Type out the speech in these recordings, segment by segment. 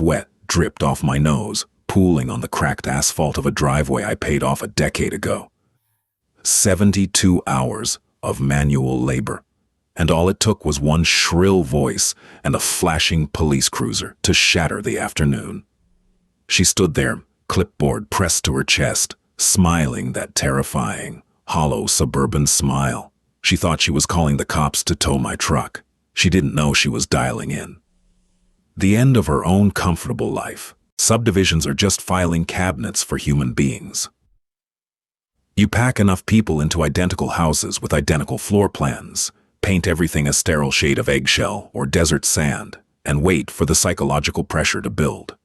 Sweat dripped off my nose, pooling on the cracked asphalt of a driveway I paid off a decade ago. 72 hours of manual labor, and all it took was one shrill voice and a flashing police cruiser to shatter the afternoon. She stood there, clipboard pressed to her chest, smiling that terrifying, hollow suburban smile. She thought she was calling the cops to tow my truck. She didn't know she was dialing in. The end of her own comfortable life. Subdivisions are just filing cabinets for human beings. You pack enough people into identical houses with identical floor plans, paint everything a sterile shade of eggshell or desert sand, and wait for the psychological pressure to build.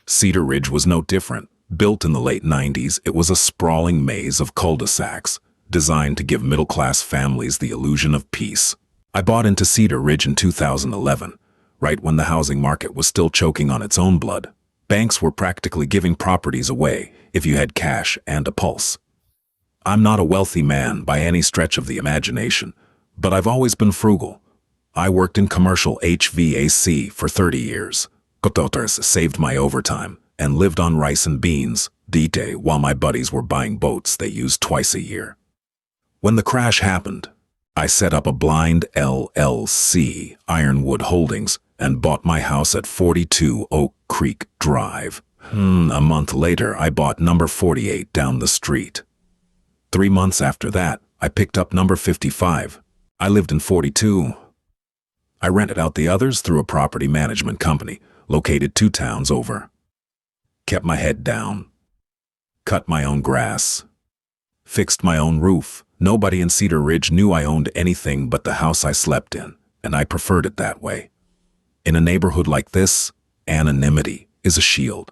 Cedar Ridge was no different. Built in the late 90s, it was a sprawling maze of cul-de-sacs, designed to give middle-class families the illusion of peace. I bought into Cedar Ridge in 2011, right when the housing market was still choking on its own blood. Banks were practically giving properties away if you had cash and a pulse. I'm not a wealthy man by any stretch of the imagination, but I've always been frugal. I worked in commercial HVAC for 30 years. Cototres saved my overtime and lived on rice and beans day while my buddies were buying boats they used twice a year. When the crash happened, I set up a blind LLC, Ironwood Holdings, and bought my house at 42 Oak Creek Drive. A month later, I bought number 48 down the street. 3 months after that, I picked up number 55. I lived in 42. I rented out the others through a property management company located 2 towns over. Kept my head down. Cut my own grass. Fixed my own roof. Nobody in Cedar Ridge knew I owned anything but the house I slept in, and I preferred it that way. In a neighborhood like this, anonymity is a shield.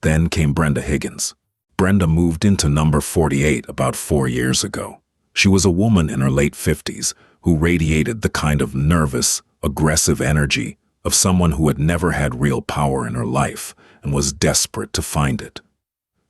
Then came Brenda Higgins. Brenda moved into number 48 about 4 years ago. She was a woman in her late 50s who radiated the kind of nervous, aggressive energy of someone who had never had real power in her life and was desperate to find it.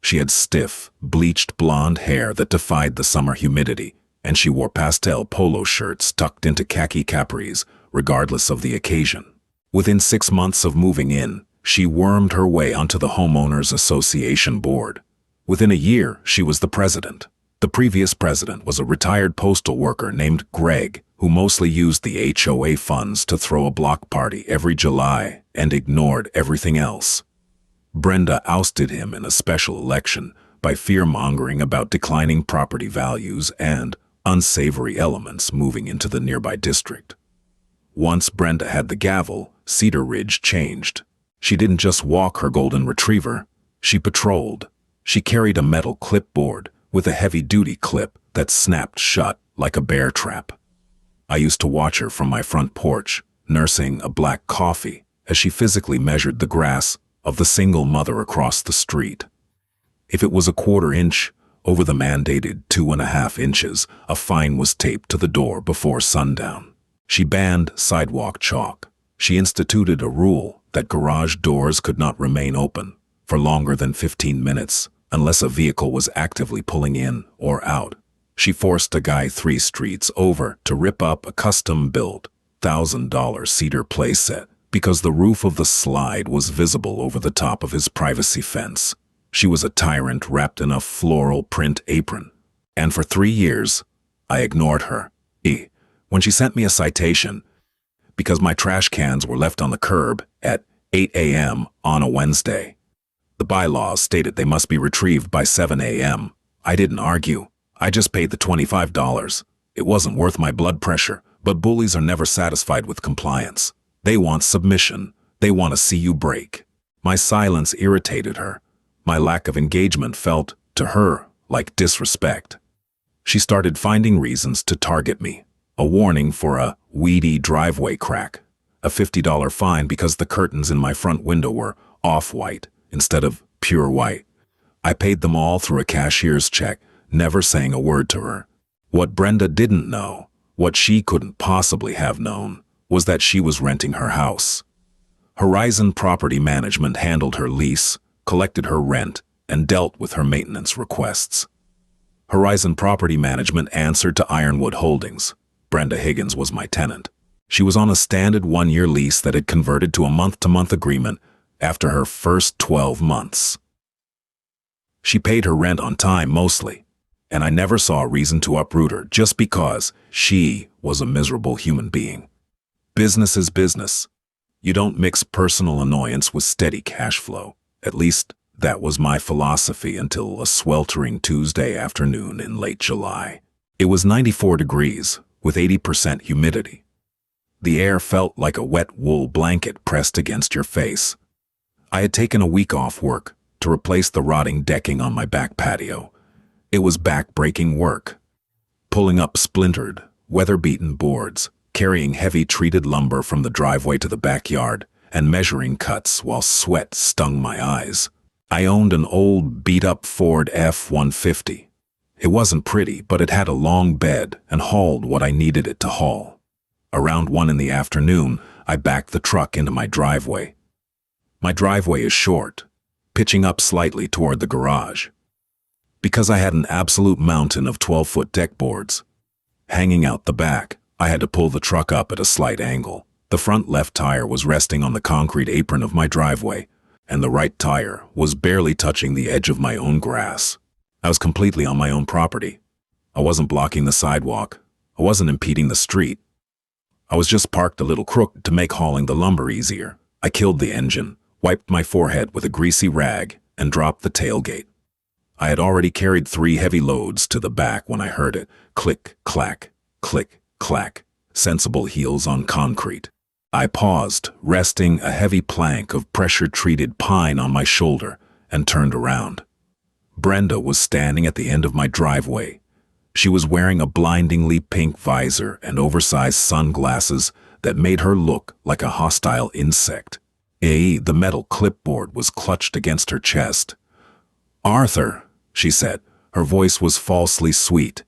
She had stiff, bleached blonde hair that defied the summer humidity, and she wore pastel polo shirts tucked into khaki capris, regardless of the occasion. Within 6 months of moving in, she wormed her way onto the Homeowners Association board. Within a year, she was the president. The previous president was a retired postal worker named Greg, who mostly used the HOA funds to throw a block party every July and ignored everything else. Brenda ousted him in a special election by fear-mongering about declining property values and unsavory elements moving into the nearby district. Once Brenda had the gavel, Cedar Ridge changed. She didn't just walk her golden retriever, she patrolled. She carried a metal clipboard with a heavy-duty clip that snapped shut like a bear trap. I used to watch her from my front porch, nursing a black coffee, as she physically measured the grass of the single mother across the street. If it was a 1/4 inch over the mandated 2.5 inches, a fine was taped to the door before sundown. She banned sidewalk chalk. She instituted a rule that garage doors could not remain open for longer than 15 minutes unless a vehicle was actively pulling in or out. She forced a guy 3 streets over to rip up a custom-built $1,000 cedar playset because the roof of the slide was visible over the top of his privacy fence. She was a tyrant wrapped in a floral print apron. And for 3 years, I ignored her. When she sent me a citation because my trash cans were left on the curb at 8 a.m. on a Wednesday. The bylaws stated they must be retrieved by 7 a.m. I didn't argue. I just paid the $25. It wasn't worth my blood pressure, but bullies are never satisfied with compliance. They want submission. They want to see you break. My silence irritated her. My lack of engagement felt, to her, like disrespect. She started finding reasons to target me. A warning for a weedy driveway crack. A $50 fine because the curtains in my front window were off-white instead of pure white. I paid them all through a cashier's check, never saying a word to her. What Brenda didn't know, what she couldn't possibly have known, was that she was renting her house. Horizon Property Management handled her lease, collected her rent, and dealt with her maintenance requests. Horizon Property Management answered to Ironwood Holdings. Brenda Higgins was my tenant. She was on a standard 1-year lease that had converted to a month-to-month agreement after her first 12 months. She paid her rent on time mostly, and I never saw a reason to uproot her just because she was a miserable human being. Business is business. You don't mix personal annoyance with steady cash flow. At least, that was my philosophy until a sweltering Tuesday afternoon in late July. It was 94 degrees, with 80% humidity. The air felt like a wet wool blanket pressed against your face. I had taken a week off work to replace the rotting decking on my back patio. It was back-breaking work. Pulling up splintered, weather-beaten boards, carrying heavy treated lumber from the driveway to the backyard, and measuring cuts while sweat stung my eyes. I owned an old, beat-up Ford F-150. It wasn't pretty, but it had a long bed and hauled what I needed it to haul. Around 1 in the afternoon, I backed the truck into my driveway. My driveway is short, pitching up slightly toward the garage. Because I had an absolute mountain of 12-foot deck boards hanging out the back, I had to pull the truck up at a slight angle. The front left tire was resting on the concrete apron of my driveway, and the right tire was barely touching the edge of my own grass. I was completely on my own property. I wasn't blocking the sidewalk. I wasn't impeding the street. I was just parked a little crooked to make hauling the lumber easier. I killed the engine, wiped my forehead with a greasy rag, and dropped the tailgate. I had already carried 3 heavy loads to the back when I heard it. Click, clack, click, clack. Sensible heels on concrete. I paused, resting a heavy plank of pressure-treated pine on my shoulder, and turned around. Brenda was standing at the end of my driveway. She was wearing a blindingly pink visor and oversized sunglasses that made her look like a hostile insect. The metal clipboard was clutched against her chest. "Arthur," she said. Her voice was falsely sweet,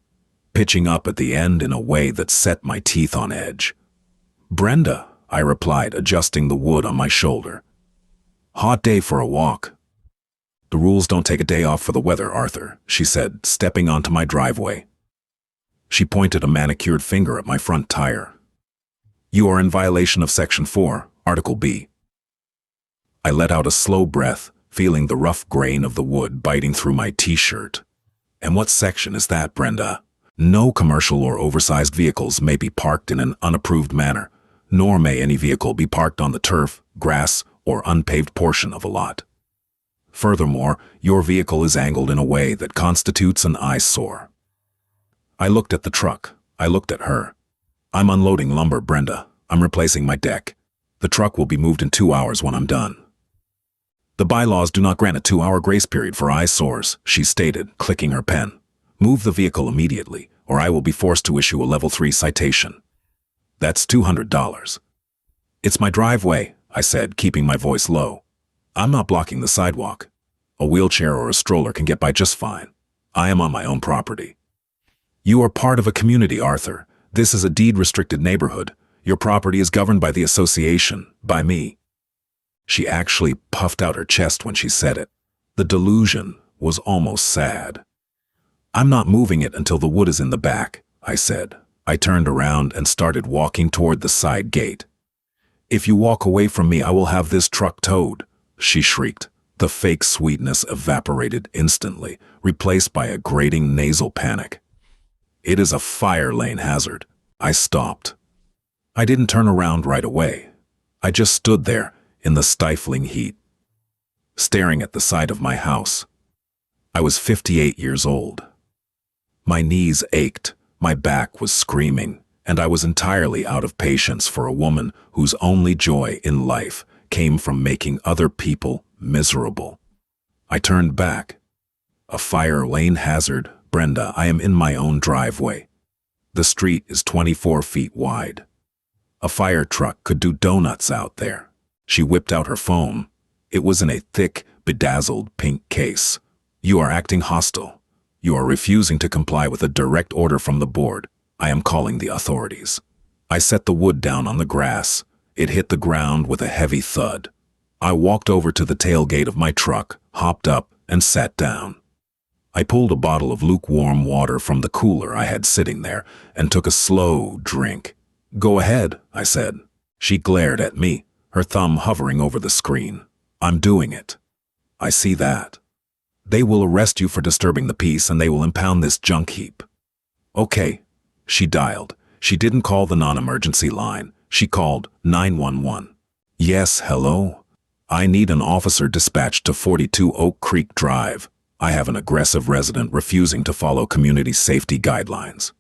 pitching up at the end in a way that set my teeth on edge. "Brenda," I replied, adjusting the wood on my shoulder. "Hot day for a walk." "The rules don't take a day off for the weather, Arthur," she said, stepping onto my driveway. She pointed a manicured finger at my front tire. "You are in violation of Section 4, Article B." I let out a slow breath, feeling the rough grain of the wood biting through my t-shirt. "And what section is that, Brenda?" "No commercial or oversized vehicles may be parked in an unapproved manner, nor may any vehicle be parked on the turf, grass, or unpaved portion of a lot. Furthermore, your vehicle is angled in a way that constitutes an eyesore." I looked at the truck. I looked at her. "I'm unloading lumber, Brenda. I'm replacing my deck. The truck will be moved in 2 hours when I'm done." "The bylaws do not grant a 2-hour grace period for eyesores," she stated, clicking her pen. "Move the vehicle immediately, or I will be forced to issue a Level 3 citation. That's $200. "It's my driveway," I said, keeping my voice low. "I'm not blocking the sidewalk. A wheelchair or a stroller can get by just fine. I am on my own property." "You are part of a community, Arthur. This is a deed-restricted neighborhood. Your property is governed by the association, by me." She actually puffed out her chest when she said it. The delusion was almost sad. "I'm not moving it until the wood is in the back," I said. I turned around and started walking toward the side gate. "If you walk away from me, I will have this truck towed," she shrieked. The fake sweetness evaporated instantly, replaced by a grating nasal panic. "It is a fire lane hazard." I stopped. I didn't turn around right away. I just stood there in the stifling heat, staring at the side of my house. I was 58 years old. My knees ached, my back was screaming, and I was entirely out of patience for a woman whose only joy in life came from making other people miserable. I turned back. "A fire lane hazard, Brenda. I am in my own driveway. The street is 24 feet wide. A fire truck could do donuts out there." She whipped out her phone. It was in a thick, bedazzled pink case. "You are acting hostile. You are refusing to comply with a direct order from the board. I am calling the authorities." I set the wood down on the grass. It hit the ground with a heavy thud. I walked over to the tailgate of my truck, hopped up, and sat down. I pulled a bottle of lukewarm water from the cooler I had sitting there and took a slow drink. "Go ahead," I said. She glared at me, her thumb hovering over the screen. I'm doing it. I see that. They will arrest you for disturbing the peace and they will impound this junk heap. Okay. She dialed. She didn't call the non-emergency line. She called 911. Yes, hello? I need an officer dispatched to 42 Oak Creek Drive. I have an aggressive resident refusing to follow community safety guidelines.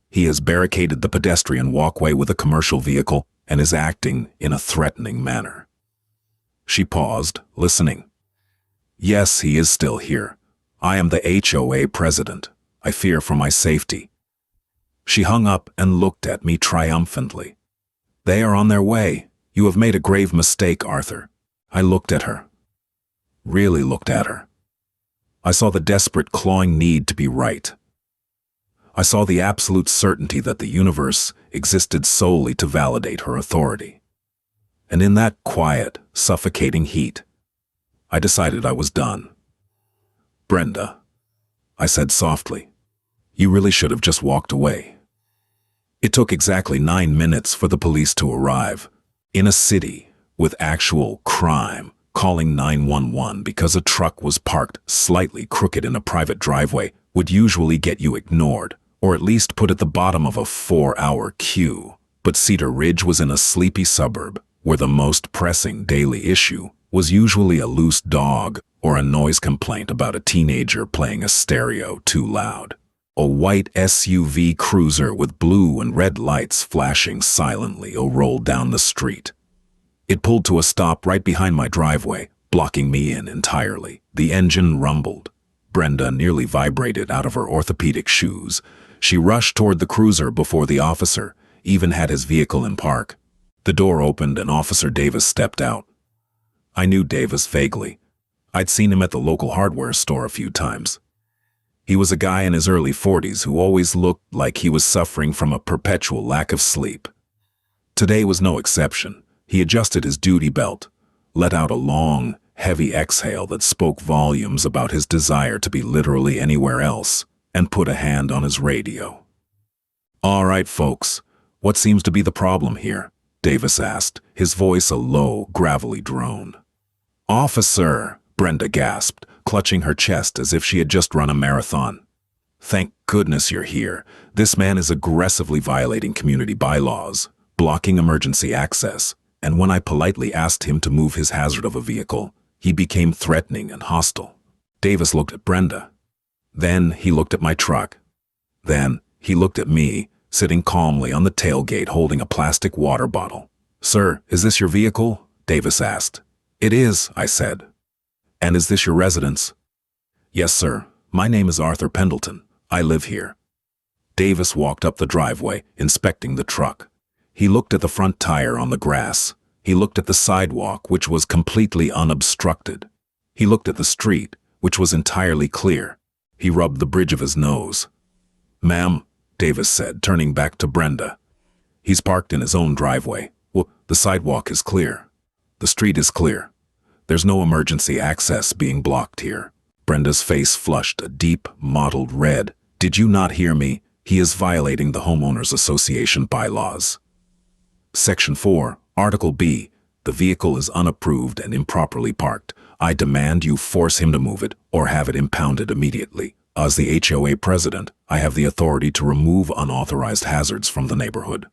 He has barricaded the pedestrian walkway with a commercial vehicle and is acting in a threatening manner. She paused, listening. Yes, he is still here. I am the HOA president. I fear for my safety. She hung up and looked at me triumphantly. They are on their way. You have made a grave mistake, Arthur. I looked at her. Really looked at her. I saw the desperate clawing need to be right. I saw the absolute certainty that the universe existed solely to validate her authority. And in that quiet, suffocating heat, I decided I was done. Brenda, I said softly, you really should have just walked away. It took exactly 9 minutes for the police to arrive. In a city with actual crime, calling 911 because a truck was parked slightly crooked in a private driveway would usually get you ignored, or at least put at the bottom of a 4-hour queue. But Cedar Ridge was in a sleepy suburb where the most pressing daily issue was usually a loose dog or a noise complaint about a teenager playing a stereo too loud. A white SUV cruiser with blue and red lights flashing silently rolled down the street. It pulled to a stop right behind my driveway, blocking me in entirely. The engine rumbled. Brenda nearly vibrated out of her orthopedic shoes. She rushed toward the cruiser before the officer even had his vehicle in park. The door opened and Officer Davis stepped out. I knew Davis vaguely. I'd seen him at the local hardware store a few times. He was a guy in his early 40s who always looked like he was suffering from a perpetual lack of sleep. Today was no exception. He adjusted his duty belt, let out a long, heavy exhale that spoke volumes about his desire to be literally anywhere else, and put a hand on his radio. All right, folks, what seems to be the problem here? Davis asked, his voice a low, gravelly drone. Officer, Brenda gasped, clutching her chest as if she had just run a marathon. Thank goodness you're here. This man is aggressively violating community bylaws, blocking emergency access, and when I politely asked him to move his hazard of a vehicle, he became threatening and hostile. Davis looked at Brenda. Then he looked at my truck. Then he looked at me, sitting calmly on the tailgate holding a plastic water bottle. Sir, is this your vehicle? Davis asked. It is, I said. And is this your residence? Yes, sir. My name is Arthur Pendleton. I live here. Davis walked up the driveway, inspecting the truck. He looked at the front tire on the grass. He looked at the sidewalk, which was completely unobstructed. He looked at the street, which was entirely clear. He rubbed the bridge of his nose. Ma'am, Davis said, turning back to Brenda. He's parked in his own driveway. Well, the sidewalk is clear. The street is clear. There's no emergency access being blocked here. Brenda's face flushed a deep, mottled red. Did you not hear me? He is violating the Homeowners Association bylaws. Section 4, Article B. The vehicle is unapproved and improperly parked. I demand you force him to move it or have it impounded immediately. As the HOA president, I have the authority to remove unauthorized hazards from the neighborhood.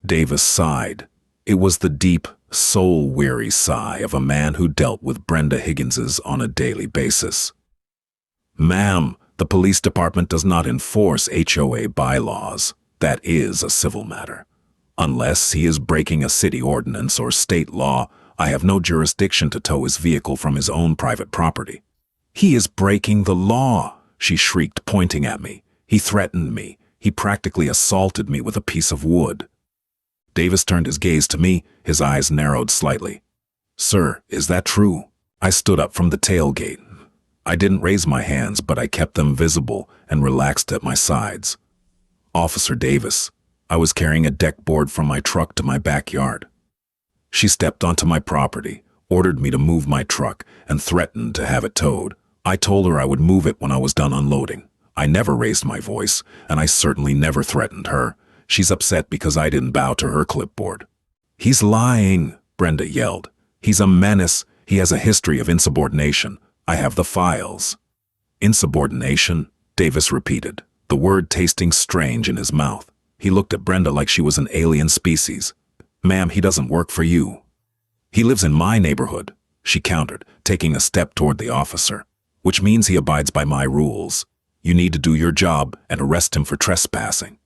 Davis sighed. It was the deep, soul-weary sigh of a man who dealt with Brenda Higginses on a daily basis. Ma'am, the police department does not enforce HOA bylaws. That is a civil matter. Unless he is breaking a city ordinance or state law, I have no jurisdiction to tow his vehicle from his own private property. He is breaking the law, she shrieked, pointing at me. He threatened me. He practically assaulted me with a piece of wood. Davis turned his gaze to me, his eyes narrowed slightly. Sir, is that true? I stood up from the tailgate. I didn't raise my hands, but I kept them visible and relaxed at my sides. Officer Davis, I was carrying a deck board from my truck to my backyard. She stepped onto my property, ordered me to move my truck, and threatened to have it towed. I told her I would move it when I was done unloading. I never raised my voice, and I certainly never threatened her. She's upset because I didn't bow to her clipboard. He's lying, Brenda yelled. He's a menace. He has a history of insubordination. I have the files." "Insubordination?" Davis repeated, the word tasting strange in his mouth. He looked at Brenda like she was an alien species. "Ma'am, he doesn't work for you." "He lives in my neighborhood," she countered, taking a step toward the officer. "Which means he abides by my rules. You need to do your job and arrest him for trespassing."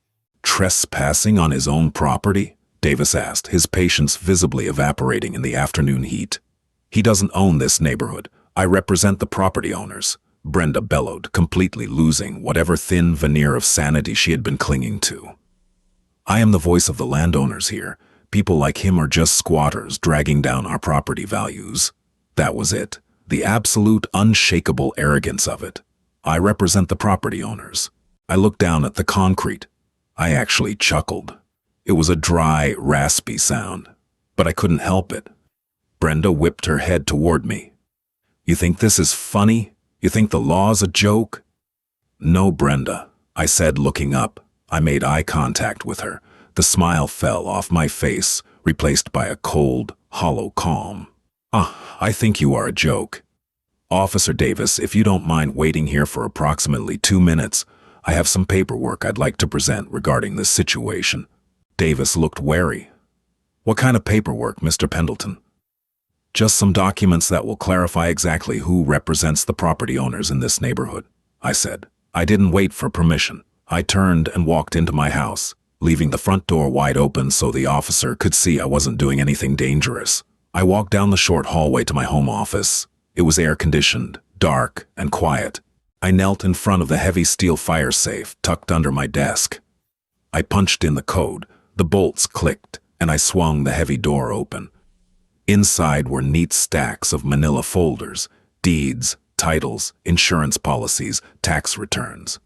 "Trespassing on his own property?" Davis asked, his patience visibly evaporating in the afternoon heat. "He doesn't own this neighborhood. I represent the property owners," Brenda bellowed, completely losing whatever thin veneer of sanity she had been clinging to. "I am the voice of the landowners here. People like him are just squatters dragging down our property values." That was it, the absolute unshakable arrogance of it. "I represent the property owners." I looked down at the concrete. I actually chuckled. It was a dry, raspy sound, but I couldn't help it. Brenda whipped her head toward me. "You think this is funny? You think the law's a joke?" "No, Brenda," I said, looking up. I made eye contact with her. The smile fell off my face, replaced by a cold, hollow calm. I think you are a joke." "Officer Davis, if you don't mind waiting here for approximately 2 minutes, I have some paperwork I'd like to present regarding this situation." Davis looked wary. "What kind of paperwork, Mr. Pendleton?" "Just some documents that will clarify exactly who represents the property owners in this neighborhood," I said. I didn't wait for permission. I turned and walked into my house, leaving the front door wide open so the officer could see I wasn't doing anything dangerous. I walked down the short hallway to my home office. It was air-conditioned, dark, and quiet. I knelt in front of the heavy steel fire safe tucked under my desk. I punched in the code, the bolts clicked, and I swung the heavy door open. Inside were neat stacks of manila folders, deeds, titles, insurance policies, tax returns.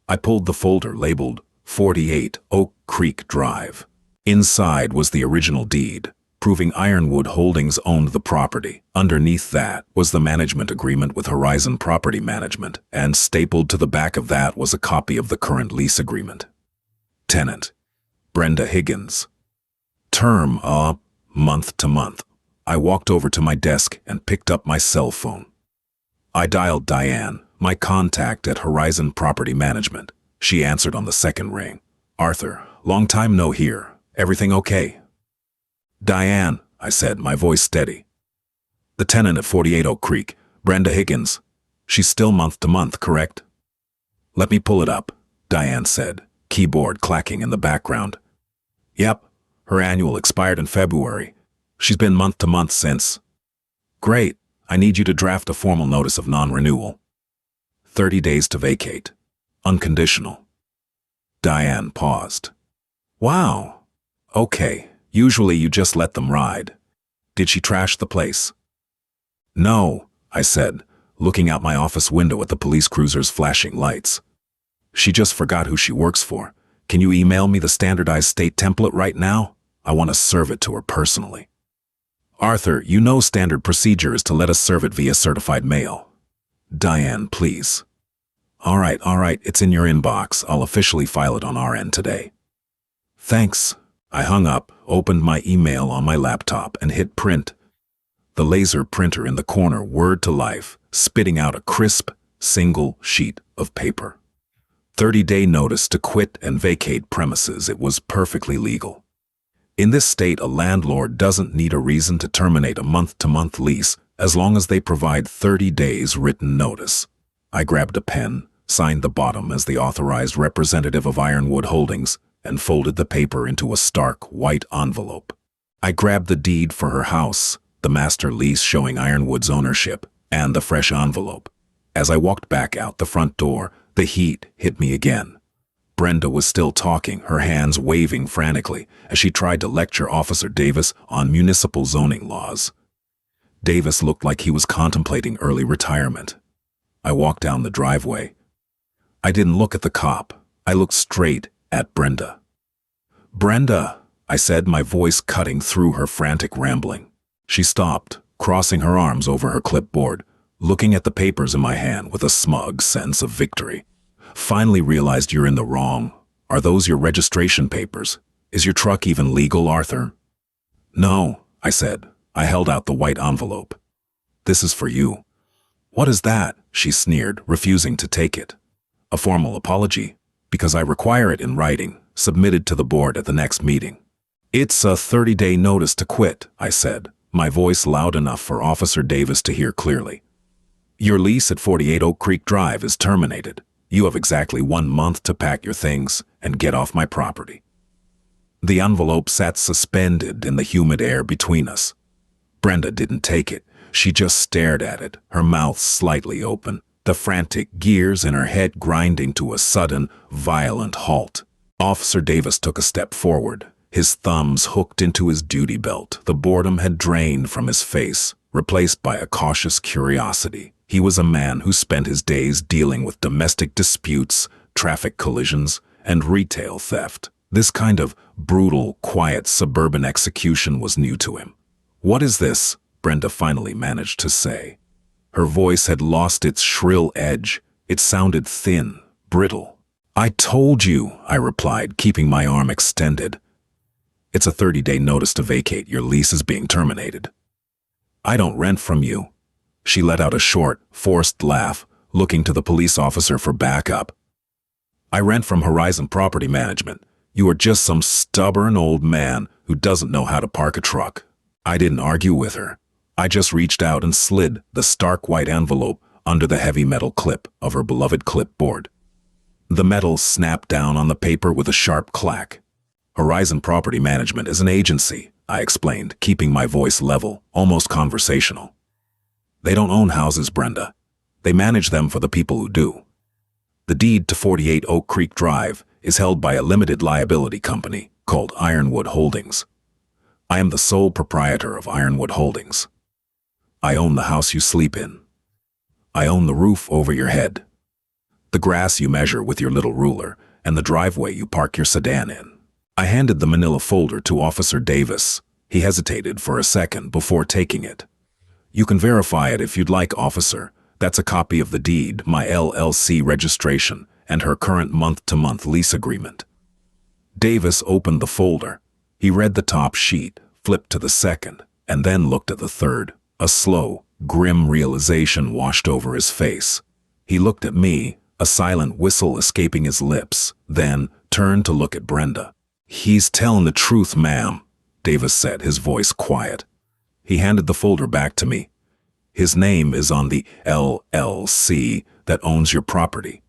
I pulled the folder labeled 48 Oak Creek Drive. Inside was the original deed, proving Ironwood Holdings owned the property. Underneath that was the management agreement with Horizon Property Management, and stapled to the back of that was a copy of the current lease agreement. Tenant: Brenda Higgins. Term: month to month. I walked over to my desk and picked up my cell phone. I dialed Diane, my contact at Horizon Property Management. She answered on the second ring. "Arthur, long time no hear. Everything okay?" "Diane," I said, my voice steady. "The tenant at 48 Oak Creek, Brenda Higgins. She's still month to month, correct?" "Let me pull it up," Diane said, keyboard clacking in the background. "Yep, her annual expired in February. She's been month to month since." "Great. I need you to draft a formal notice of non-renewal. 30 days to vacate. Unconditional." Diane paused. "Wow. Okay. Usually you just let them ride. Did she trash the place?" "No," I said, looking out my office window at the police cruiser's flashing lights. "She just forgot who she works for. Can you email me the standardized state template right now? I want to serve it to her personally." "Arthur, you know standard procedure is to let us serve it via certified mail." "Diane, please." All right, it's in your inbox. I'll officially file it on our end today." "Thanks." I hung up, opened my email on my laptop, and hit print. The laser printer in the corner whirred to life, spitting out a crisp, single sheet of paper. 30-day notice to quit and vacate premises. It was perfectly legal. In this state, a landlord doesn't need a reason to terminate a month-to-month lease as long as they provide 30 days written notice. I grabbed a pen, signed the bottom as the authorized representative of Ironwood Holdings, and folded the paper into a stark white envelope. I grabbed the deed for her house, the master lease showing Ironwood's ownership, and the fresh envelope. As I walked back out the front door, the heat hit me again. Brenda was still talking, her hands waving frantically as she tried to lecture Officer Davis on municipal zoning laws. Davis looked like he was contemplating early retirement. I walked down the driveway. I didn't look at the cop. I looked straight at Brenda. "Brenda," I said, my voice cutting through her frantic rambling. She stopped, crossing her arms over her clipboard, looking at the papers in my hand with a smug sense of victory. "Finally realized you're in the wrong. Are those your registration papers? Is your truck even legal, Arthur?" "No," I said. I held out the white envelope. This is for you." "What is that?" she sneered, refusing to take it. "A formal apology, because I require it in writing, submitted to the board at the next meeting." "It's a 30-day notice to quit," I said, my voice loud enough for Officer Davis to hear clearly. "Your lease at 48 Oak Creek Drive is terminated. You have exactly 1 month to pack your things and get off my property." The envelope sat suspended in the humid air between us. Brenda didn't take it. She just stared at it, her mouth slightly open, the frantic gears in her head grinding to a sudden, violent halt. Officer Davis took a step forward, his thumbs hooked into his duty belt. The boredom had drained from his face, replaced by a cautious curiosity. He was a man who spent his days dealing with domestic disputes, traffic collisions, and retail theft. This kind of brutal, quiet suburban execution was new to him. "What is this?" Brenda finally managed to say. Her voice had lost its shrill edge. It sounded thin, brittle. "I told you," I replied, keeping my arm extended. "It's a 30-day notice to vacate. Your lease is being terminated." "I don't rent from you." She let out a short, forced laugh, looking to the police officer for backup. "I rent from Horizon Property Management. You are just some stubborn old man who doesn't know how to park a truck." I didn't argue with her. I just reached out and slid the stark white envelope under the heavy metal clip of her beloved clipboard. The metal snapped down on the paper with a sharp clack. "Horizon Property Management is an agency," I explained, keeping my voice level, almost conversational. "They don't own houses, Brenda. They manage them for the people who do. The deed to 48 Oak Creek Drive is held by a limited liability company called Ironwood Holdings. I am the sole proprietor of Ironwood Holdings. I own the house you sleep in. I own the roof over your head, the grass you measure with your little ruler, and the driveway you park your sedan in." I handed the manila folder to Officer Davis. He hesitated for a second before taking it. "You can verify it if you'd like, officer. That's a copy of the deed, my LLC registration, and her current month-to-month lease agreement." Davis opened the folder. He read the top sheet, flipped to the second, and then looked at the third. A slow, grim realization washed over his face. He looked at me, a silent whistle escaping his lips, then turned to look at Brenda. "He's telling the truth, ma'am," Davis said, his voice quiet. He handed the folder back to me. "His name is on the LLC that owns your property.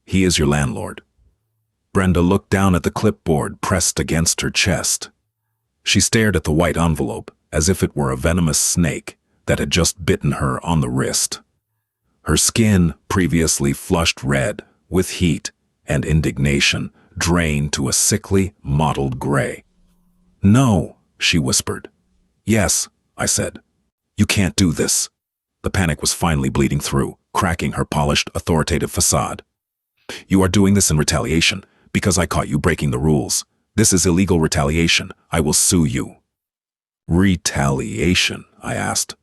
He is your landlord." Brenda looked down at the clipboard pressed against her chest. She stared at the white envelope as if it were a venomous snake that had just bitten her on the wrist. Her skin, previously flushed red with heat and indignation, drained to a sickly, mottled gray. "No," she whispered. "Yes," I said. "You can't do this." The panic was finally bleeding through, cracking her polished, authoritative facade. "You are doing this in retaliation, because I caught you breaking the rules. This is illegal retaliation. I will sue you." "Retaliation?" I asked.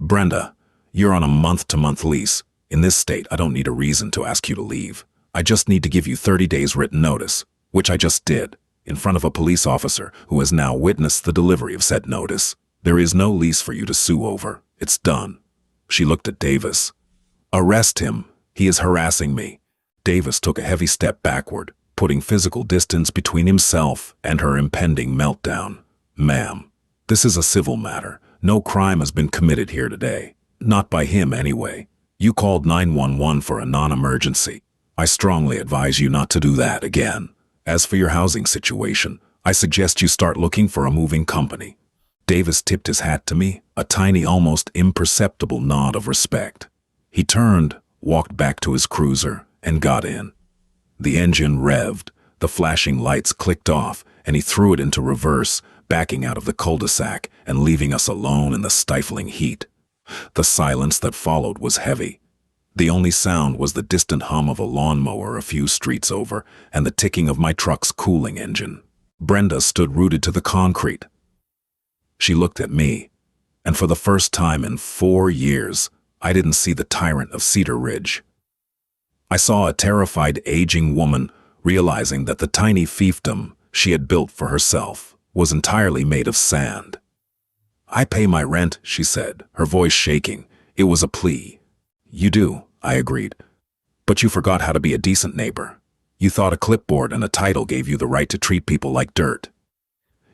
"Brenda, you're on a month-to-month lease. In this state, I don't need a reason to ask you to leave. I just need to give you 30 days written notice, which I just did, in front of a police officer who has now witnessed the delivery of said notice. There is no lease for you to sue over. It's done." She looked at Davis. "Arrest him. He is harassing me." Davis took a heavy step backward, putting physical distance between himself and her impending meltdown. "Ma'am, this is a civil matter. No crime has been committed here today. Not by him, anyway. You called 911 for a non-emergency. I strongly advise you not to do that again. As for your housing situation, I suggest you start looking for a moving company." Davis tipped his hat to me, a tiny, almost imperceptible nod of respect. He turned, walked back to his cruiser, and got in. The engine revved, the flashing lights clicked off, and he threw it into reverse, backing out of the cul-de-sac and leaving us alone in the stifling heat. The silence that followed was heavy. The only sound was the distant hum of a lawnmower a few streets over and the ticking of my truck's cooling engine. Brenda stood rooted to the concrete. She looked at me, and for the first time in 4 years, I didn't see the tyrant of Cedar Ridge. I saw a terrified aging woman realizing that the tiny fiefdom she had built for herself was entirely made of sand. I pay my rent, she said, her voice shaking. It was a plea. You do, I agreed. But you forgot how to be a decent neighbor. You thought a clipboard and a title gave you the right to treat people like dirt.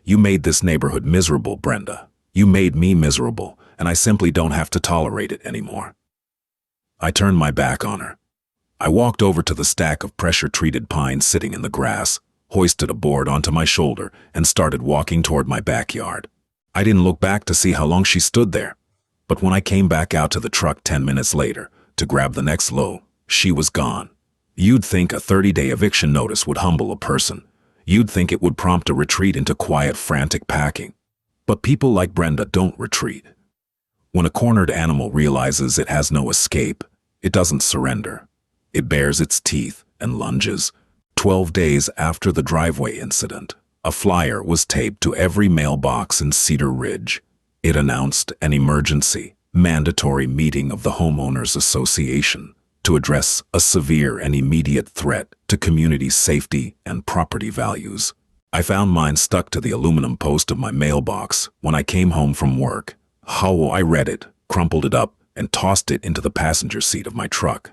You made this neighborhood miserable, Brenda. You made me miserable, and I simply don't have to tolerate it anymore. I turned my back on her. I walked over to the stack of pressure-treated pines sitting in the grass, hoisted a board onto my shoulder, and started walking toward my backyard. I didn't look back to see how long she stood there, but when I came back out to the truck 10 minutes later to grab the next load, she was gone. You'd think a 30-day eviction notice would humble a person. You'd think it would prompt a retreat into quiet, frantic packing. But people like Brenda don't retreat. When a cornered animal realizes it has no escape, it doesn't surrender. It bares its teeth and lunges. 12 days after the driveway incident, a flyer was taped to every mailbox in Cedar Ridge. It announced an emergency, mandatory meeting of the Homeowners Association to address a severe and immediate threat to community safety and property values. I found mine stuck to the aluminum post of my mailbox when I came home from work. How I read it, crumpled it up, and tossed it into the passenger seat of my truck.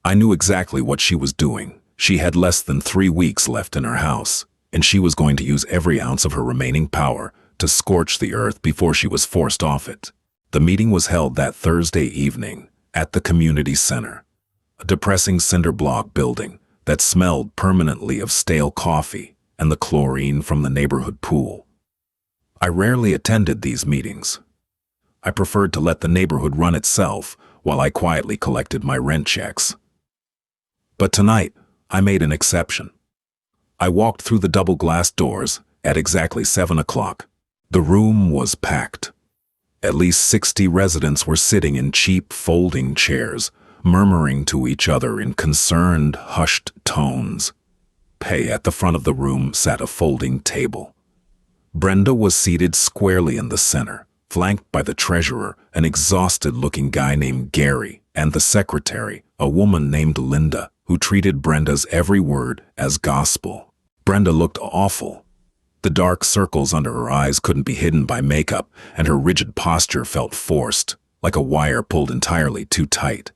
I knew exactly what she was doing. She had less than 3 weeks left in her house, and she was going to use every ounce of her remaining power to scorch the earth before she was forced off it. The meeting was held that Thursday evening at the community center, a depressing cinder block building that smelled permanently of stale coffee and the chlorine from the neighborhood pool. I rarely attended these meetings. I preferred to let the neighborhood run itself while I quietly collected my rent checks. But tonight, I made an exception. I walked through the double glass doors at exactly 7 o'clock. The room was packed. At least 60 residents were sitting in cheap folding chairs, murmuring to each other in concerned, hushed tones. At the front of the room sat a folding table. Brenda was seated squarely in the center, flanked by the treasurer, an exhausted-looking guy named Gary, and the secretary, a woman named Linda, who treated Brenda's every word as gospel. Brenda looked awful. The dark circles under her eyes couldn't be hidden by makeup, and her rigid posture felt forced, like a wire pulled entirely too tight.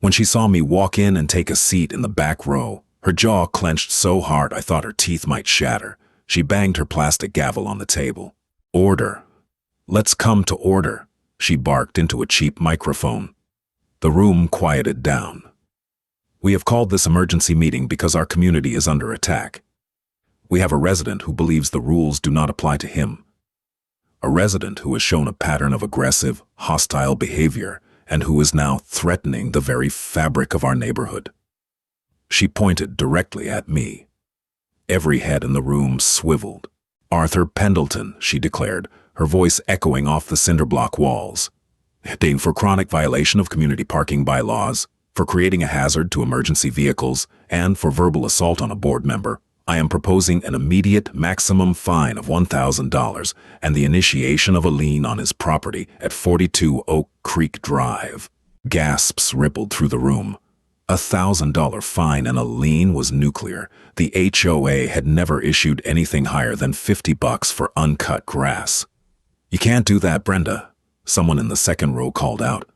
When she saw me walk in and take a seat in the back row, her jaw clenched so hard I thought her teeth might shatter. She banged her plastic gavel on the table. "Order. Let's come to order," she barked into a cheap microphone. The room quieted down. "We have called this emergency meeting because our community is under attack. We have a resident who believes the rules do not apply to him. A resident who has shown a pattern of aggressive, hostile behavior and who is now threatening the very fabric of our neighborhood." She pointed directly at me. Every head in the room swiveled. "Arthur Pendleton," she declared, her voice echoing off the cinder block walls. "Ding for chronic violation of community parking bylaws, for creating a hazard to emergency vehicles, and for verbal assault on a board member, I am proposing an immediate maximum fine of $1,000 and the initiation of a lien on his property at 42 Oak Creek Drive." Gasps rippled through the room. $1,000 fine and a lien was nuclear. The HOA had never issued anything higher than $50 for uncut grass. "You can't do that, Brenda," someone in the second row called out.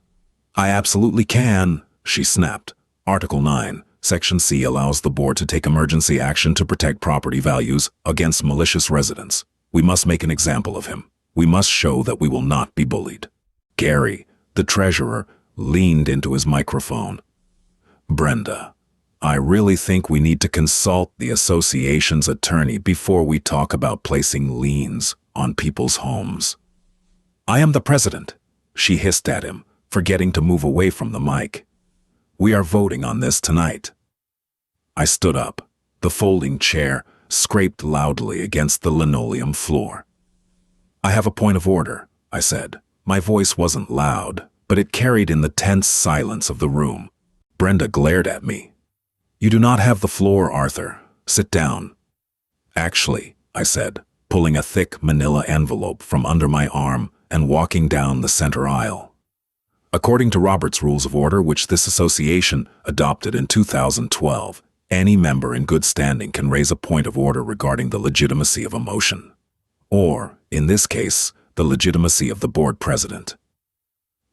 "I absolutely can," she snapped. "Article 9, Section C allows the board to take emergency action to protect property values against malicious residents. We must make an example of him. We must show that we will not be bullied." Gary, the treasurer, leaned into his microphone. "Brenda, I really think we need to consult the association's attorney before we talk about placing liens on people's homes." "I am the president," she hissed at him, forgetting to move away from the mic. "We are voting on this tonight." I stood up. The folding chair scraped loudly against the linoleum floor. "I have a point of order," I said. My voice wasn't loud, but it carried in the tense silence of the room. Brenda glared at me. "You do not have the floor, Arthur. Sit down." "Actually," I said, pulling a thick manila envelope from under my arm and walking down the center aisle. "According to Robert's Rules of Order, which this association adopted in 2012, any member in good standing can raise a point of order regarding the legitimacy of a motion. Or, in this case, the legitimacy of the board president.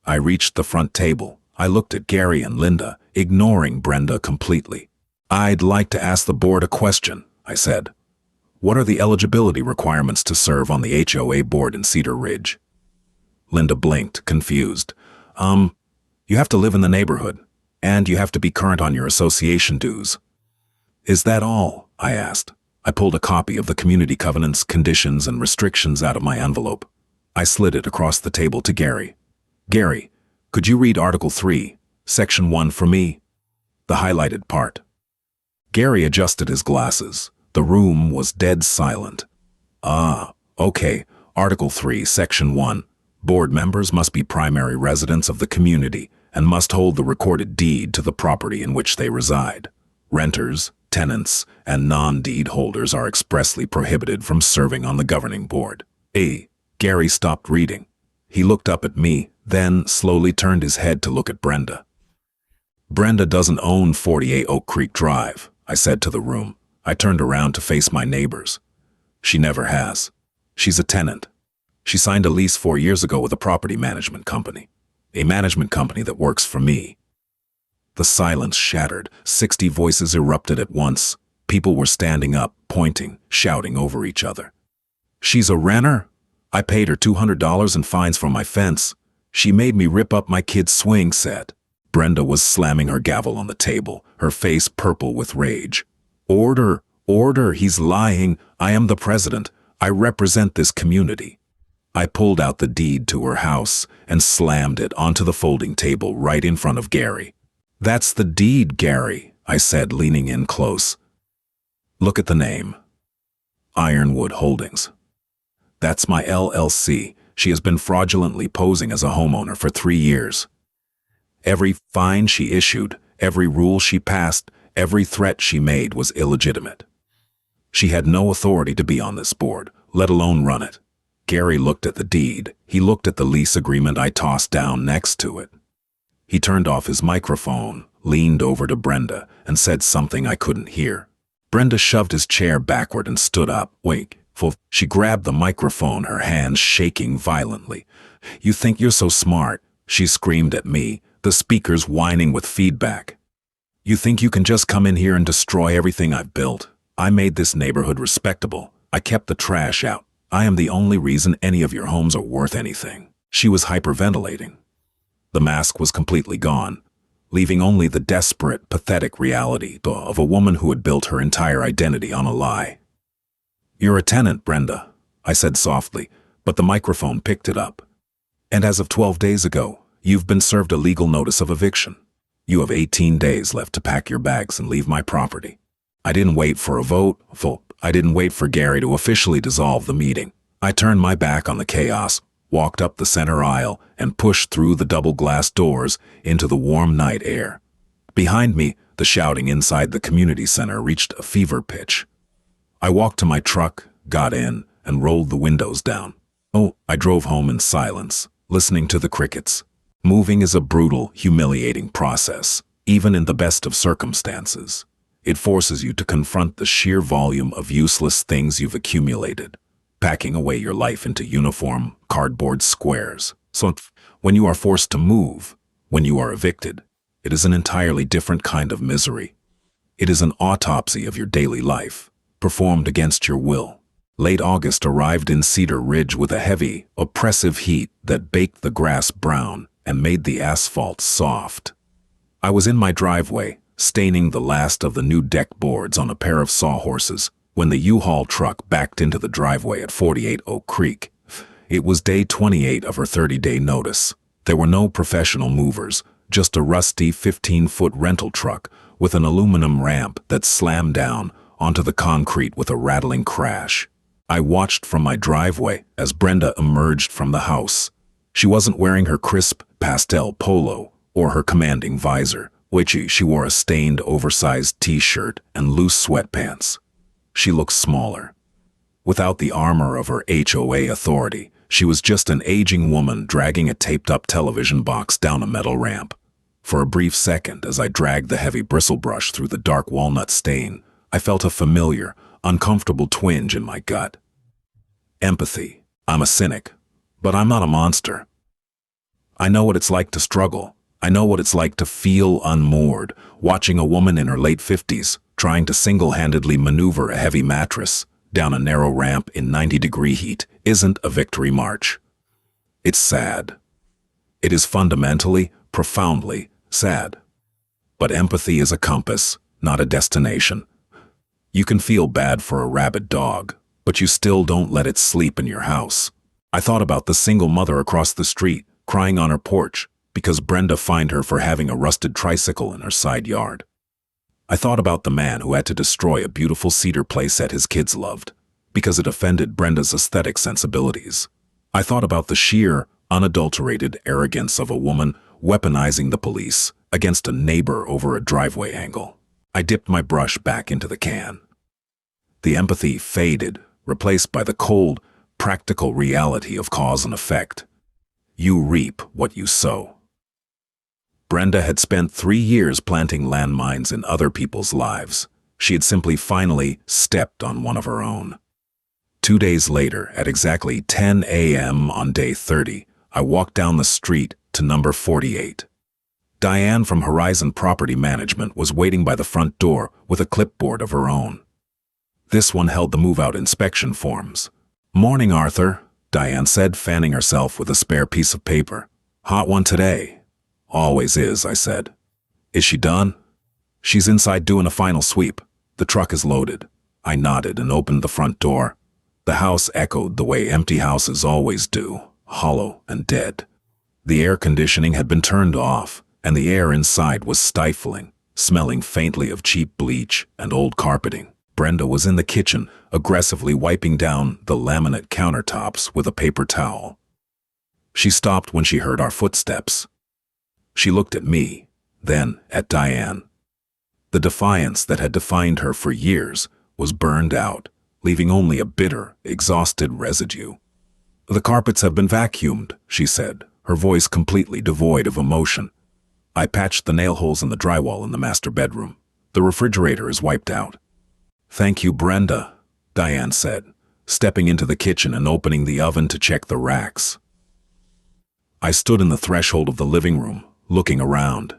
I reached the front table. I looked at Gary and Linda, ignoring Brenda completely. "I'd like to ask the board a question," I said. "What are the eligibility requirements to serve on the HOA board in Cedar Ridge?" Linda blinked, confused. You have to live in the neighborhood, and you have to be current on your association dues." "Is that all?" I asked. I pulled a copy of the community covenants, conditions, and restrictions out of my envelope. I slid it across the table to Gary. "Gary, could you read Article 3, Section 1 for me?" The highlighted part. Gary adjusted his glasses. The room was dead silent. Okay. Article 3, Section 1. Board members must be primary residents of the community and must hold the recorded deed to the property in which they reside. Renters, tenants, and non-deed holders are expressly prohibited from serving on the governing board. Gary stopped reading. He looked up at me, then slowly turned his head to look at Brenda. "Brenda doesn't own 48 Oak Creek Drive," I said to the room. I turned around to face my neighbors. "She never has. She's a tenant. She signed a lease 4 years ago with a property management company. A management company that works for me." The silence shattered. 60 voices erupted at once. People were standing up, pointing, shouting over each other. "She's a renter? I paid her $200 in fines for my fence. She made me rip up my kid's swing set." Brenda was slamming her gavel on the table, her face purple with rage. "Order! Order! He's lying. I am the president. I represent this community." I pulled out the deed to her house and slammed it onto the folding table right in front of Gary. "That's the deed, Gary," I said, leaning in close. "Look at the name. Ironwood Holdings. That's my LLC. She has been fraudulently posing as a homeowner for 3 years. Every fine she issued, every rule she passed, every threat she made was illegitimate. She had no authority to be on this board, let alone run it." Gary looked at the deed. He looked at the lease agreement I tossed down next to it. He turned off his microphone, leaned over to Brenda, and said something I couldn't hear. Brenda shoved his chair backward and stood up. She grabbed the microphone, her hands shaking violently. "You think you're so smart," she screamed at me, the speakers whining with feedback. "You think you can just come in here and destroy everything I've built? I made this neighborhood respectable. I kept the trash out. I am the only reason any of your homes are worth anything." She was hyperventilating. The mask was completely gone, leaving only the desperate, pathetic reality of a woman who had built her entire identity on a lie. "You're a tenant, Brenda," I said softly, but the microphone picked it up. "And as of 12 days ago, you've been served a legal notice of eviction. You have 18 days left to pack your bags and leave my property." I didn't wait for a vote. I didn't wait for Gary to officially dissolve the meeting. I turned my back on the chaos, walked up the center aisle, and pushed through the double-glass doors into the warm night air. Behind me, the shouting inside the community center reached a fever pitch. I walked to my truck, got in, and rolled the windows down. I drove home in silence, listening to the crickets. Moving is a brutal, humiliating process, even in the best of circumstances. It forces you to confront the sheer volume of useless things you've accumulated, packing away your life into uniform, cardboard squares. So when you are forced to move, when you are evicted, it is an entirely different kind of misery. It is an autopsy of your daily life, performed against your will. Late August arrived in Cedar Ridge with a heavy, oppressive heat that baked the grass brown and made the asphalt soft. I was in my driveway, staining the last of the new deck boards on a pair of sawhorses, when the U-Haul truck backed into the driveway at 48 Oak Creek. It was day 28 of her 30-day notice. There were no professional movers, just a rusty 15-foot rental truck with an aluminum ramp that slammed down onto the concrete with a rattling crash. I watched from my driveway as Brenda emerged from the house. She wasn't wearing her crisp pastel polo or her commanding visor. She wore a stained, oversized t-shirt and loose sweatpants. She looked smaller. Without the armor of her HOA authority, she was just an aging woman dragging a taped-up television box down a metal ramp. For a brief second, as I dragged the heavy bristlebrush through the dark walnut stain, I felt a familiar, uncomfortable twinge in my gut. Empathy. I'm a cynic. But I'm not a monster. I know what it's like to struggle. I know what it's like to feel unmoored, watching a woman in her late 50s trying to single-handedly maneuver a heavy mattress down a narrow ramp in 90-degree heat isn't a victory march. It's sad. It is fundamentally, profoundly sad. But empathy is a compass, not a destination. You can feel bad for a rabid dog, but you still don't let it sleep in your house. I thought about the single mother across the street, crying on her porch, because Brenda fined her for having a rusted tricycle in her side yard. I thought about the man who had to destroy a beautiful cedar playset his kids loved, because it offended Brenda's aesthetic sensibilities. I thought about the sheer, unadulterated arrogance of a woman weaponizing the police against a neighbor over a driveway angle. I dipped my brush back into the can. The empathy faded, replaced by the cold, practical reality of cause and effect. You reap what you sow. Brenda had spent 3 years planting landmines in other people's lives. She had simply finally stepped on one of her own. 2 days later, at exactly 10 a.m. on day 30, I walked down the street to number 48. Diane from Horizon Property Management was waiting by the front door with a clipboard of her own. This one held the move-out inspection forms. "Morning, Arthur," Diane said, fanning herself with a spare piece of paper. "Hot one today." "Always is," I said. "Is she done?" "She's inside doing a final sweep. The truck is loaded." I nodded and opened the front door. The house echoed the way empty houses always do, hollow and dead. The air conditioning had been turned off, and the air inside was stifling, smelling faintly of cheap bleach and old carpeting. Brenda was in the kitchen, aggressively wiping down the laminate countertops with a paper towel. She stopped when she heard our footsteps. She looked at me, then at Diane. The defiance that had defined her for years was burned out, leaving only a bitter, exhausted residue. "The carpets have been vacuumed," she said, her voice completely devoid of emotion. "I patched the nail holes in the drywall in the master bedroom. The refrigerator is wiped out." "Thank you, Brenda," Diane said, stepping into the kitchen and opening the oven to check the racks. I stood in the threshold of the living room, looking around.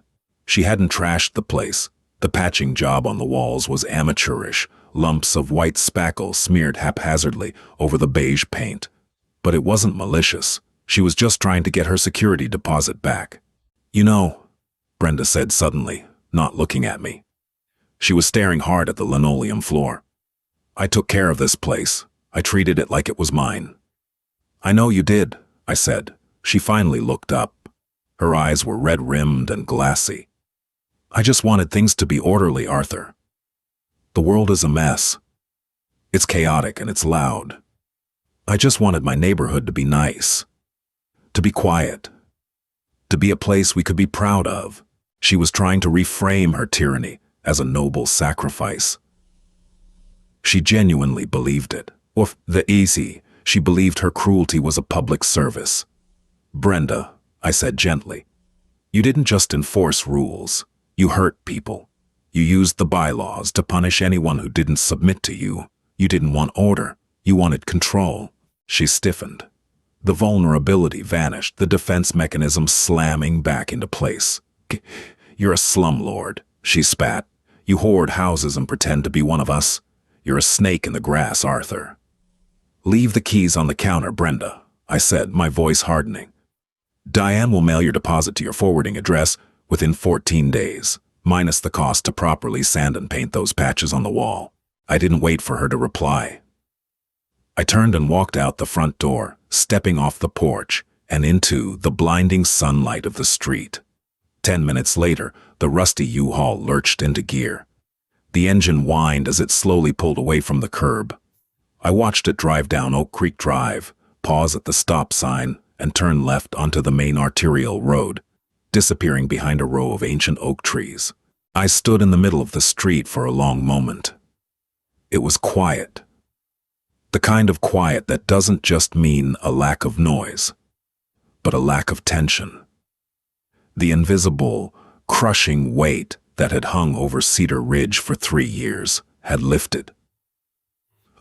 She hadn't trashed the place. The patching job on the walls was amateurish, lumps of white spackle smeared haphazardly over the beige paint. But it wasn't malicious. She was just trying to get her security deposit back. "You know," Brenda said suddenly, not looking at me. She was staring hard at the linoleum floor. "I took care of this place. I treated it like it was mine." "I know you did," I said. She finally looked up. Her eyes were red-rimmed and glassy. "I just wanted things to be orderly, Arthur. The world is a mess. It's chaotic and it's loud. I just wanted my neighborhood to be nice, to be quiet, to be a place we could be proud of." She was trying to reframe her tyranny as a noble sacrifice. She genuinely believed it. Or she believed her cruelty was a public service. "Brenda," I said gently, "you didn't just enforce rules. You hurt people. You used the bylaws to punish anyone who didn't submit to you. You didn't want order. You wanted control." She stiffened. The vulnerability vanished, the defense mechanism slamming back into place. "You're a slumlord," she spat. "You hoard houses and pretend to be one of us. You're a snake in the grass, Arthur." "Leave the keys on the counter, Brenda," I said, my voice hardening. "Diane will mail your deposit to your forwarding address within 14 days, minus the cost to properly sand and paint those patches on the wall." I didn't wait for her to reply. I turned and walked out the front door, stepping off the porch and into the blinding sunlight of the street. 10 minutes later, the rusty U-Haul lurched into gear. The engine whined as it slowly pulled away from the curb. I watched it drive down Oak Creek Drive, pause at the stop sign, and turn left onto the main arterial road, disappearing behind a row of ancient oak trees. I stood in the middle of the street for a long moment. It was quiet. The kind of quiet that doesn't just mean a lack of noise, but a lack of tension. The invisible, crushing weight that had hung over Cedar Ridge for 3 years had lifted.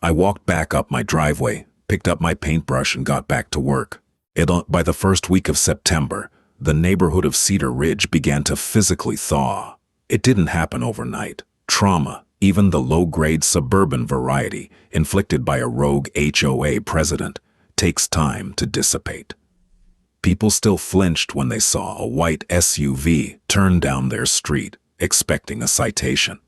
I walked back up my driveway, picked up my paintbrush and got back to work. By the first week of September, the neighborhood of Cedar Ridge began to physically thaw. It didn't happen overnight. Trauma, even the low-grade suburban variety inflicted by a rogue HOA president, takes time to dissipate. People still flinched when they saw a white SUV turn down their street, expecting a citation.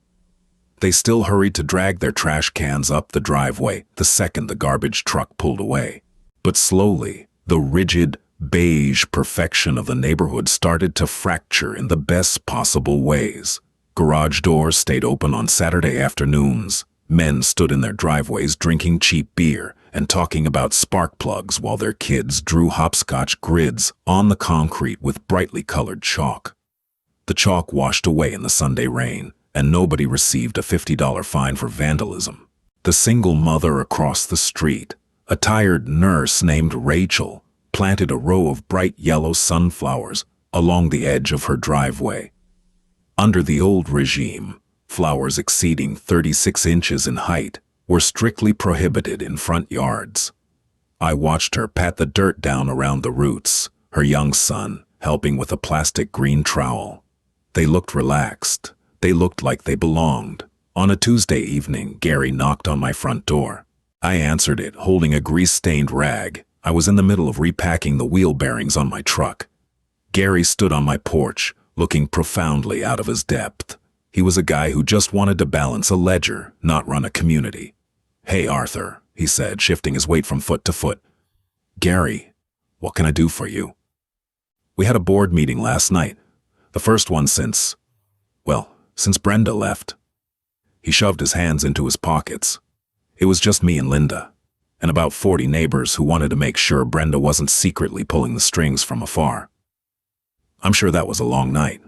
They still hurried to drag their trash cans up the driveway the second the garbage truck pulled away. But slowly, the rigid, beige perfection of the neighborhood started to fracture in the best possible ways. Garage doors stayed open on Saturday afternoons. Men stood in their driveways drinking cheap beer and talking about spark plugs while their kids drew hopscotch grids on the concrete with brightly colored chalk. The chalk washed away in the Sunday rain, and nobody received a $50 fine for vandalism. The single mother across the street, a tired nurse named Rachel, planted a row of bright yellow sunflowers along the edge of her driveway. Under the old regime, flowers exceeding 36 inches in height were strictly prohibited in front yards. I watched her pat the dirt down around the roots, her young son helping with a plastic green trowel. They looked relaxed. They looked like they belonged. On a Tuesday evening, Gary knocked on my front door. I answered it, holding a grease-stained rag. I was in the middle of repacking the wheel bearings on my truck. Gary stood on my porch, looking profoundly out of his depth. He was a guy who just wanted to balance a ledger, not run a community. "Hey, Arthur," he said, shifting his weight from foot to foot. "Gary, what can I do for you?" "We had a board meeting last night. The first one since Brenda left." He shoved his hands into his pockets. "It was just me and Linda, and about 40 neighbors who wanted to make sure Brenda wasn't secretly pulling the strings from afar. I'm sure that was a long night."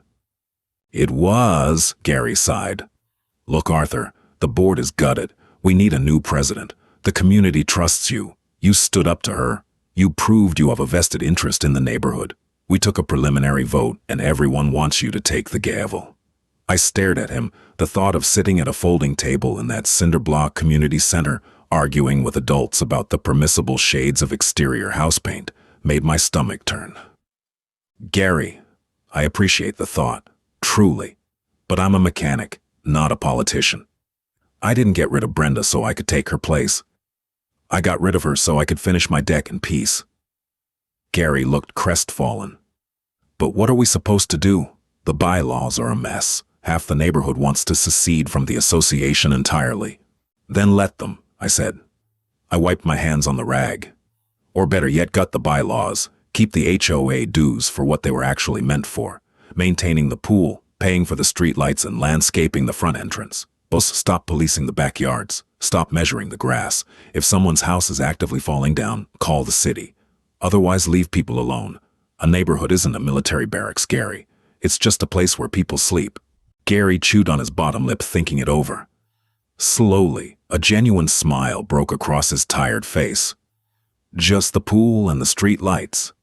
"It was," Gary sighed. "Look, Arthur, the board is gutted. We need a new president. The community trusts you. You stood up to her. You proved you have a vested interest in the neighborhood. We took a preliminary vote, and everyone wants you to take the gavel." I stared at him. The thought of sitting at a folding table in that cinder-block community center, arguing with adults about the permissible shades of exterior house paint, made my stomach turn. "Gary, I appreciate the thought, truly, but I'm a mechanic, not a politician. I didn't get rid of Brenda so I could take her place. I got rid of her so I could finish my deck in peace." Gary looked crestfallen. "But what are we supposed to do? The bylaws are a mess. Half the neighborhood wants to secede from the association entirely." "Then let them," I said. I wiped my hands on the rag. "Or better yet, gut the bylaws. Keep the HOA dues for what they were actually meant for. Maintaining the pool, paying for the streetlights, and landscaping the front entrance. Plus, stop policing the backyards. Stop measuring the grass. If someone's house is actively falling down, call the city. Otherwise, leave people alone. A neighborhood isn't a military barracks, Gary. It's just a place where people sleep." Gary chewed on his bottom lip, thinking it over. Slowly, a genuine smile broke across his tired face. "Just the pool and the street lights."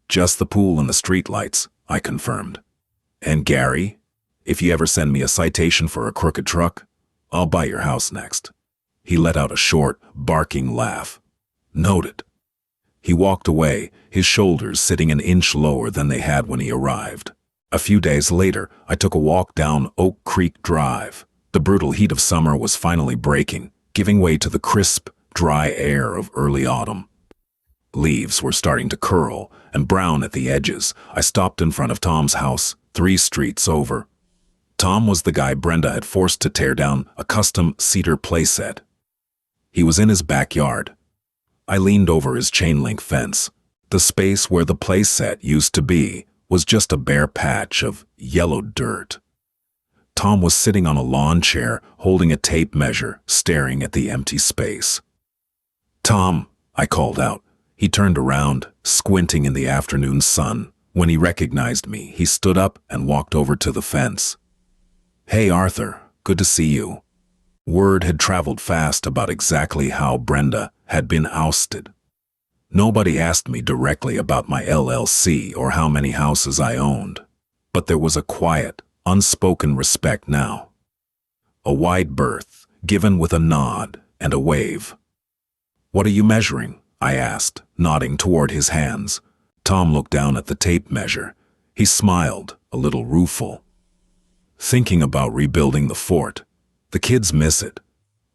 "Just the pool and the street lights," I confirmed. "And Gary, if you ever send me a citation for a crooked truck, I'll buy your house next." He let out a short, barking laugh. "Noted." He walked away, his shoulders sitting an inch lower than they had when he arrived. A few days later, I took a walk down Oak Creek Drive. The brutal heat of summer was finally breaking, giving way to the crisp, dry air of early autumn. Leaves were starting to curl and brown at the edges. I stopped in front of Tom's house, 3 streets over. Tom was the guy Brenda had forced to tear down a custom cedar playset. He was in his backyard. I leaned over his chain-link fence. The space where the playset used to be was just a bare patch of yellow dirt. Tom was sitting on a lawn chair, holding a tape measure, staring at the empty space. "Tom," I called out. He turned around, squinting in the afternoon sun. When he recognized me, he stood up and walked over to the fence. "Hey, Arthur, good to see you." Word had traveled fast about exactly how Brenda had been ousted. Nobody asked me directly about my LLC or how many houses I owned, but there was a quiet, unspoken respect now. A wide berth, given with a nod and a wave. "What are you measuring?" I asked, nodding toward his hands. Tom looked down at the tape measure. He smiled, a little rueful. Thinking about rebuilding the fort. The kids miss it.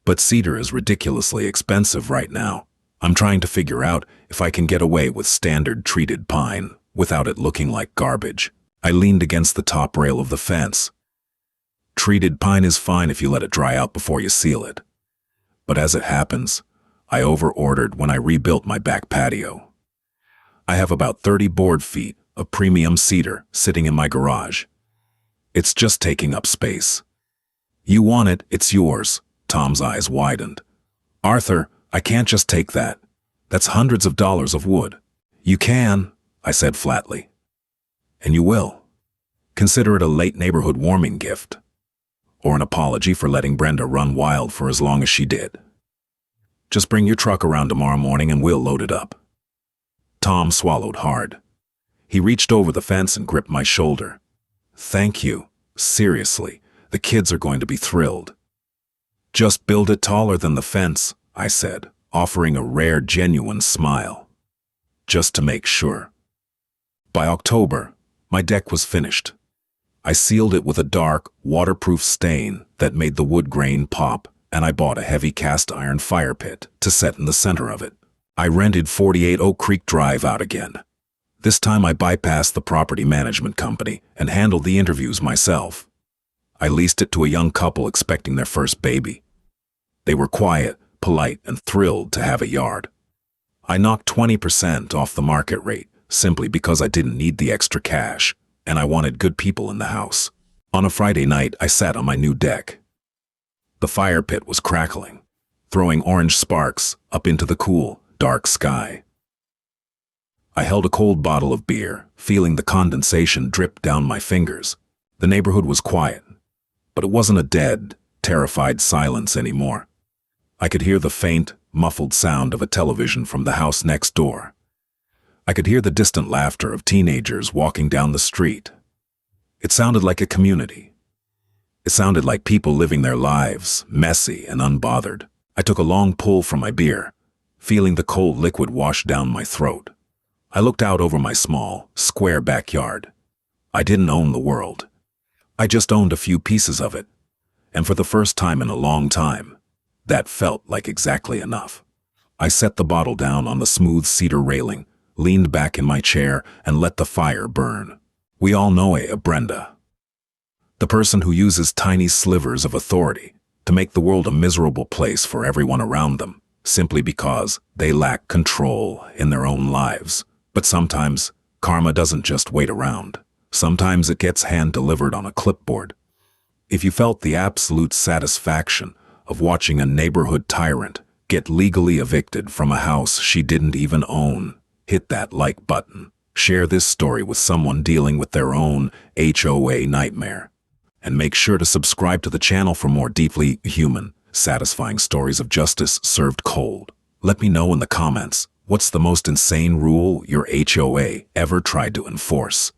But cedar is ridiculously expensive right now. I'm trying to figure out if I can get away with standard treated pine without it looking like garbage. I leaned against the top rail of the fence. Treated pine is fine if you let it dry out before you seal it. But as it happens, I over-ordered when I rebuilt my back patio. I have about 30 board feet of premium cedar sitting in my garage. It's just taking up space. You want it, it's yours. Tom's eyes widened. Arthur, I can't just take that. That's hundreds of dollars of wood. You can, I said flatly. And you will. Consider it a late neighborhood warming gift. Or an apology for letting Brenda run wild for as long as she did. Just bring your truck around tomorrow morning and we'll load it up. Tom swallowed hard. He reached over the fence and gripped my shoulder. Thank you. Seriously, the kids are going to be thrilled. Just build it taller than the fence, I said, offering a rare, genuine smile. Just to make sure. By October, my deck was finished. I sealed it with a dark, waterproof stain that made the wood grain pop, and I bought a heavy cast iron fire pit to set in the center of it. I rented 48 Oak Creek Drive out again. This time I bypassed the property management company and handled the interviews myself. I leased it to a young couple expecting their first baby. They were quiet, polite, and thrilled to have a yard. I knocked 20% off the market rate simply because I didn't need the extra cash, and I wanted good people in the house. On a Friday night, I sat on my new deck. The fire pit was crackling, throwing orange sparks up into the cool, dark sky. I held a cold bottle of beer, feeling the condensation drip down my fingers. The neighborhood was quiet, but it wasn't a dead, terrified silence anymore. I could hear the faint, muffled sound of a television from the house next door. I could hear the distant laughter of teenagers walking down the street. It sounded like a community. It sounded like people living their lives, messy and unbothered. I took a long pull from my beer, feeling the cold liquid wash down my throat. I looked out over my small, square backyard. I didn't own the world. I just owned a few pieces of it. And for the first time in a long time, that felt like exactly enough. I set the bottle down on the smooth cedar railing, leaned back in my chair, and let the fire burn. We all know Brenda. The person who uses tiny slivers of authority to make the world a miserable place for everyone around them, simply because they lack control in their own lives. But sometimes, karma doesn't just wait around. Sometimes it gets hand-delivered on a clipboard. If you felt the absolute satisfaction of watching a neighborhood tyrant get legally evicted from a house she didn't even own, hit that like button. Share this story with someone dealing with their own HOA nightmare. And make sure to subscribe to the channel for more deeply human, satisfying stories of justice served cold. Let me know in the comments, what's the most insane rule your HOA ever tried to enforce?